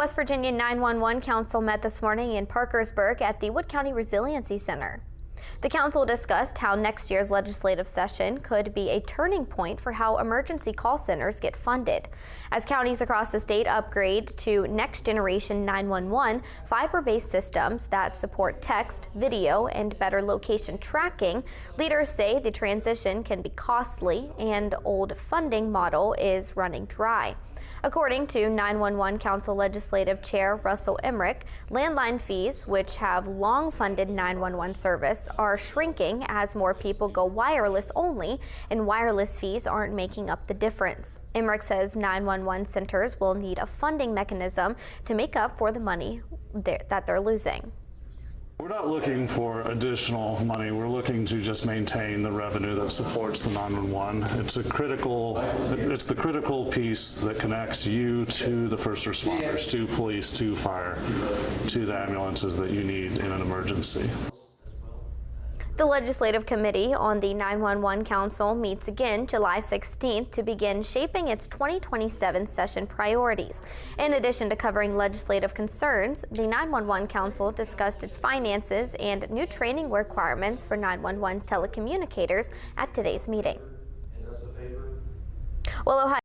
West Virginia 911 Council met this morning in Parkersburg at the Wood County Resiliency Center. The council discussed how next year's legislative session could be a turning point for how emergency call centers get funded. As counties across the state upgrade to next generation 911 fiber-based systems that support text, video, and better location tracking, leaders say the transition can be costly and old funding model is running dry. According to 911 Council Legislative Chair Russell Emmerich, landline fees, which have long funded 911 service, are shrinking as more people go wireless only, and wireless fees aren't making up the difference. Emmerich says 911 centers will need a funding mechanism to make up for the money that they're losing. We're not looking for additional money. We're looking to just maintain the revenue that supports the 911. It's the critical piece that connects you to the first responders, to police, to fire, to the ambulances that you need in an emergency. The Legislative Committee on the 911 Council meets again July 16th to begin shaping its 2027 session priorities. In addition to covering legislative concerns, the 911 Council discussed its finances and new training requirements for 911 telecommunicators at today's meeting. Well, Ohio